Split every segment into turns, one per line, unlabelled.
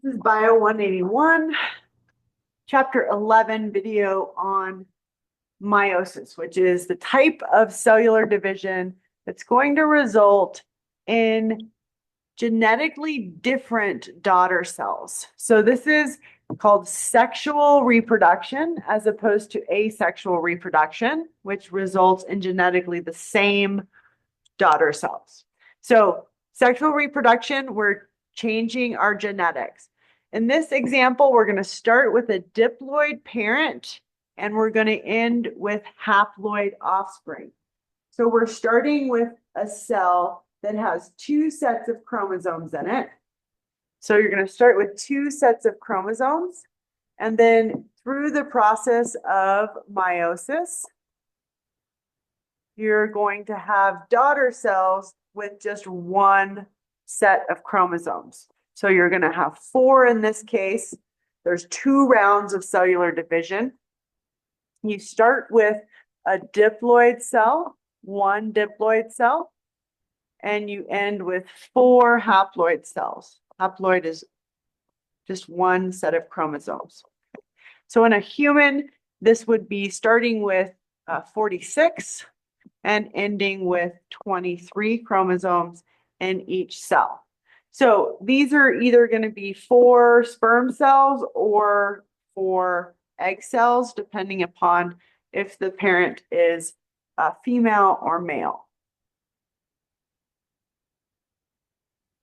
This is Bio 181, Chapter 11 video on meiosis, which is the type of cellular division that's going to result in genetically different daughter cells. So this is called sexual reproduction as opposed to asexual reproduction, which results in genetically the same daughter cells. So sexual reproduction, we're changing our genetics. In this example, we're going to start with a diploid parent and we're going to end with haploid offspring. So we're starting with a cell that has two sets of chromosomes in it. So you're going to start with two sets of chromosomes, and then through the process of meiosis, you're going to have daughter cells with just one set of chromosomes. So you're going to have four in this case. There's two rounds of cellular division. You start with a diploid cell, one diploid cell, and you end with four haploid cells. Haploid is just one set of chromosomes. So in a human, this would be starting with 46 and ending with 23 chromosomes in each cell. So these are either going to be 4 sperm cells or 4 egg cells, depending upon if the parent is female or male.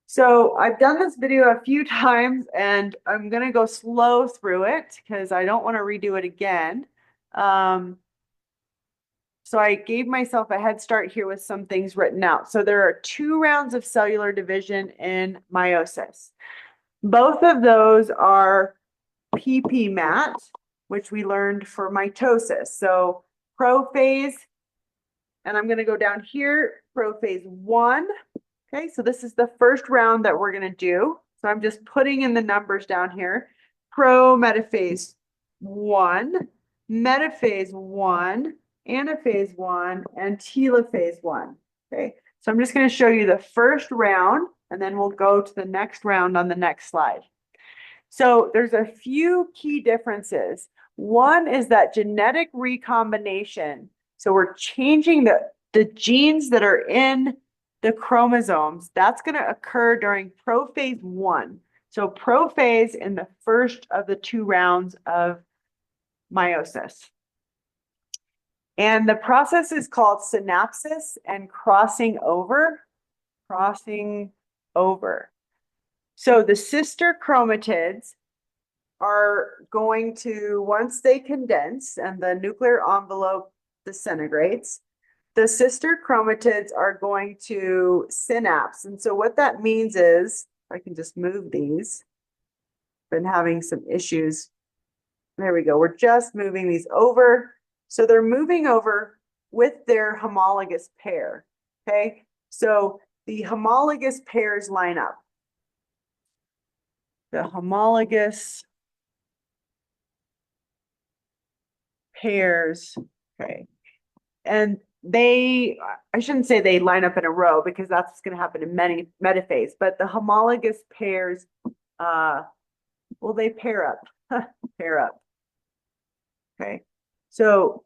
So I've done this video a few times and I'm going to go slow through it because I don't want to redo it again. So I gave myself a head start here with some things written out. So there are 2 rounds of cellular division in meiosis. Both of those are PPMAT, which we learned for mitosis. So prophase, and I'm going to go down here, prophase 1. Okay, so this is the first round that we're going to do. So I'm just putting in the numbers down here. Metaphase 1, metaphase 1, anaphase 1, and telophase 1. Okay, so I'm just going to show you the first round, and then we'll go to the next round on the next slide. So there's a few key differences. One is that genetic recombination. So we're changing the genes that are in the chromosomes. That's going to occur during prophase 1. So prophase in the first of the 2 rounds of meiosis. And the process is called synapsis and crossing over. Crossing over. So the sister chromatids are going to, once they condense and the nuclear envelope disintegrates, the sister chromatids are going to synapse. And so what that means is, if I can just move these, been having some issues. There we go. We're just moving these over. So they're moving over with their homologous pair. Okay. So the homologous pairs line up. The homologous pairs. Okay. And I shouldn't say they line up in a row because that's going to happen in many metaphase, but the homologous pairs, well, they pair up, pair up. Okay. So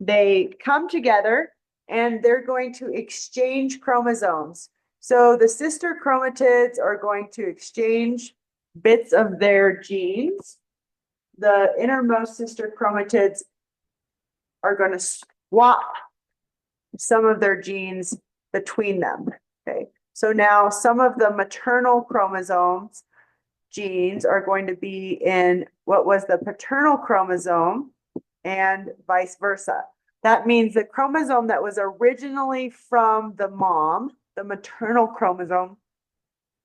they come together and they're going to exchange chromosomes. So the sister chromatids are going to exchange bits of their genes. The innermost sister chromatids are going to swap some of their genes between them. Okay. So now some of the maternal chromosomes genes are going to be in what was the paternal chromosome and vice versa. That means the chromosome that was originally from the mom, the maternal chromosome,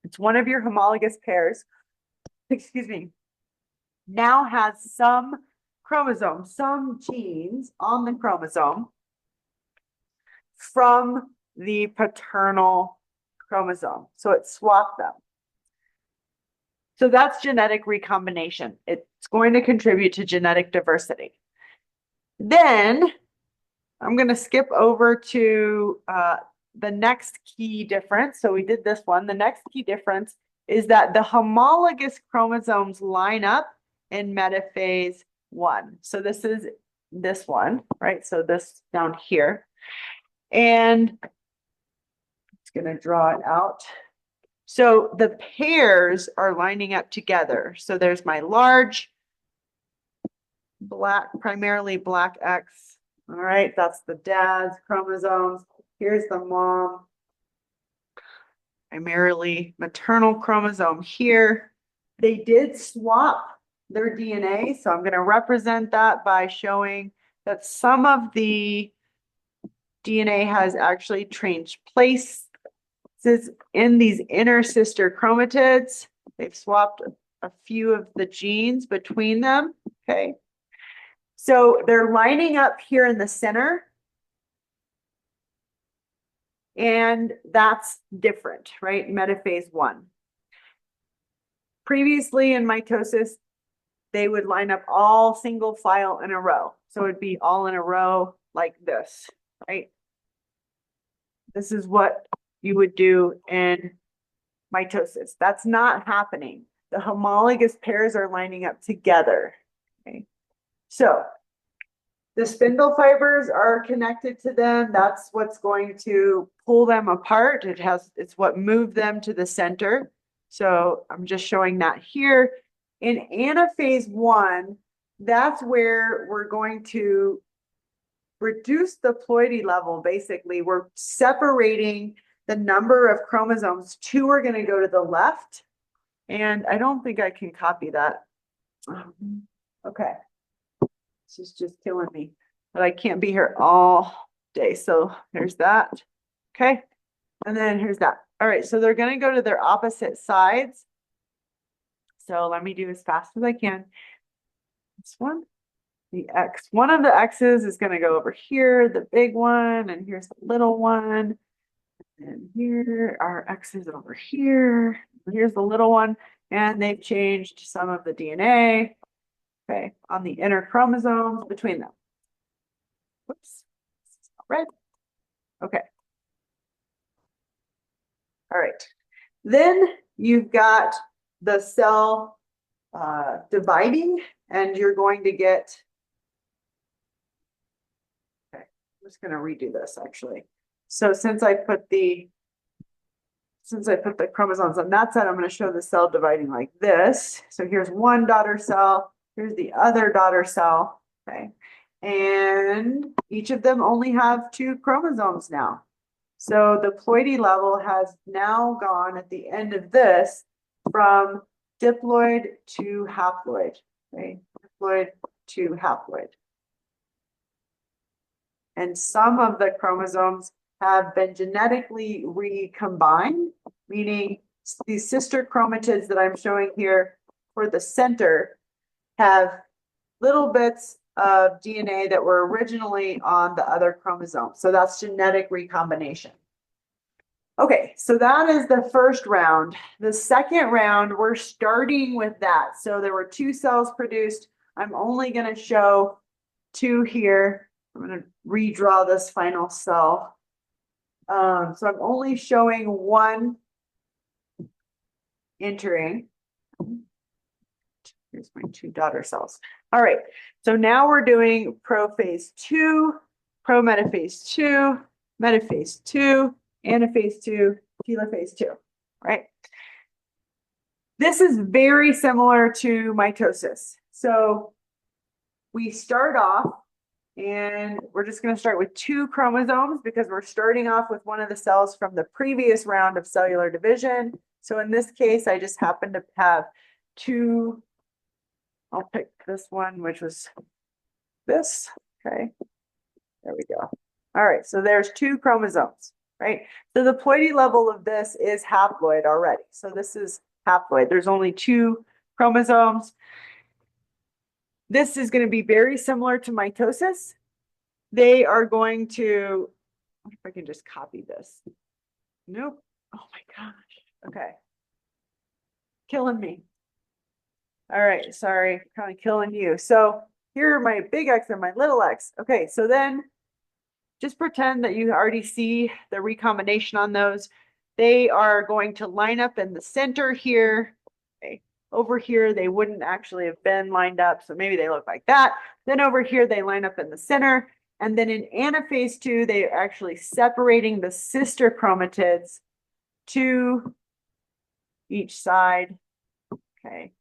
it's one of your homologous pairs, excuse me, now has some chromosomes, some genes on the chromosome from the paternal chromosome. So it swapped them. So that's genetic recombination. It's going to contribute to genetic diversity. Then I'm going to skip over to the next key difference. So we did this one. The next key difference is that the homologous chromosomes line up in metaphase 1. So this is this one, right? So this down here. And it's going to draw it out. So the pairs are lining up together. So there's my large black, primarily black X. All right, that's the dad's chromosomes. Here's the mom, primarily maternal chromosome here. They did swap their DNA, so I'm going to represent that by showing that some of the DNA has actually changed places in these inner sister chromatids. They've swapped a few of the genes between them, okay? So they're lining up here in the center, and that's different, right? Metaphase 1. Previously in mitosis, they would line up all single file in a row. So it'd be all in a row like this, right? This is what you would do in mitosis. That's not happening. The homologous pairs are lining up together, okay? So the spindle fibers are connected to them. That's what's going to pull them apart. It's what moved them to the center. So I'm just showing that here. In anaphase 1, that's where we're going to reduce the ploidy level. Basically, we're separating the number of chromosomes. 2 are going to go to the left. And I don't think I can copy that. Okay. This is just killing me, but I can't be here all day. So there's that. Okay. And then here's that. All right. So they're going to go to their opposite sides. So let me do as fast as I can. This one, the X. One of the X's is going to go over here, the big one, and here's the little one. And here our X is over here. Here's the little one. And they've changed some of the DNA. Okay, on the inner chromosomes between them. Whoops, this is not red. Okay. All right. Then you've got the cell dividing, and you're going to get, okay, I'm just going to redo this actually. So since I put the chromosomes on that side, I'm going to show the cell dividing like this. So here's one daughter cell. Here's the other daughter cell, okay? And each of them only have 2 chromosomes now. So the ploidy level has now gone at the end of this from diploid to haploid, okay? Diploid to haploid. And some of the chromosomes have been genetically recombined, meaning these sister chromatids that I'm showing here for the center have little bits of DNA that were originally on the other chromosome. So that's genetic recombination. Okay, so that is the first round. The second round, we're starting with that. So there were 2 cells produced. I'm only going to show 2 here. I'm going to redraw this final cell. So I'm only showing 1 entering. Here's my 2 daughter cells. All right, so now we're doing prophase 2, prometaphase 2, metaphase 2, anaphase 2, telophase 2, right? This is very similar to mitosis. So we start off, and we're just going to start with 2 chromosomes because we're starting off with one of the cells from the previous round of cellular division. So in this case, I just happen to have 2. I'll pick this one, which was this. Okay, there we go. All right, so there's 2 chromosomes, right? So the ploidy level of this is haploid already. So this is haploid. There's only 2 chromosomes. This is going to be very similar to mitosis. They are going to, I wonder if I can just copy this. Nope. Oh my gosh. Okay. Killing me. All right, sorry, kind of killing you. So here are my big X and my little x. Okay, so then just pretend that you already see the recombination on those. they are going to line up in the center here. Okay. Over here, they wouldn't actually have been lined up, so maybe they look like that. Then over here, they line up in the center. And then in anaphase 2, they are actually separating the sister chromatids to each side. Okay.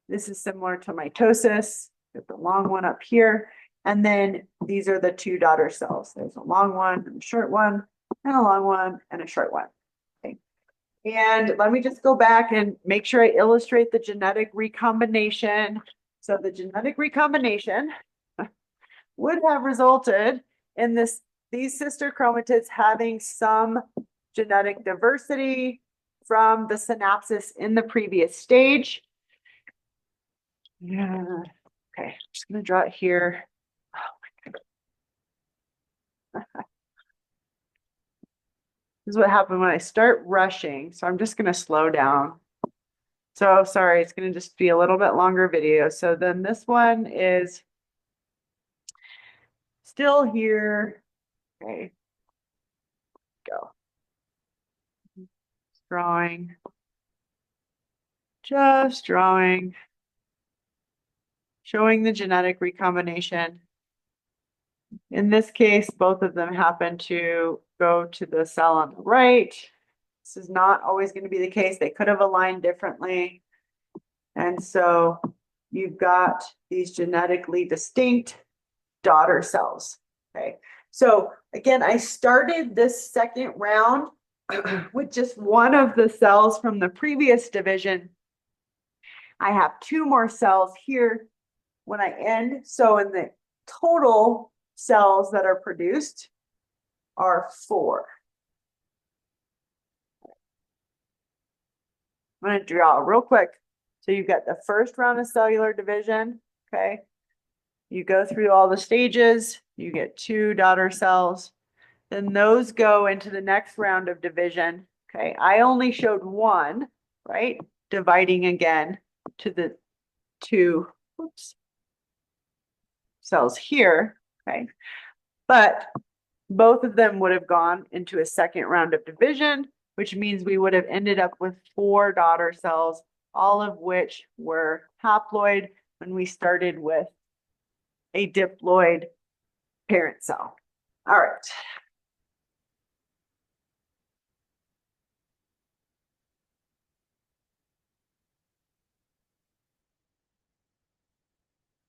This is similar to mitosis. Get the long one up here. And then these are the two daughter cells. There's a long one and a short one, and a long one and a short one. Okay. And let me just go back and make sure I illustrate the genetic recombination. So the genetic recombination would have resulted in these sister chromatids having some genetic diversity from the synapses in the previous stage. Yeah. Okay, I'm just gonna draw it here. Oh my God. This is what happened when I start rushing. So I'm just gonna slow down. So sorry, it's gonna just be a little bit longer video. So then this one is still here. Okay, go. Drawing. Just drawing. Showing the genetic recombination. In this case, both of them happen to go to the cell on the right. This is not always going to be the case. They could have aligned differently. And so you've got these genetically distinct daughter cells. Okay. So again, I started this second round with just one of the cells from the previous division. I have two more cells here when I end. So in the total cells that are produced are 4. I'm going to draw real quick. So you've got the first round of cellular division. Okay. You go through all the stages, you get 2 daughter cells. Then those go into the next round of division. Okay. I only showed 1, right? Dividing again to the 2 cells here. Okay. But both of them would have gone into a second round of division, which means we would have ended up with 4 daughter cells, all of which were haploid when we started with a diploid parent cell. All right.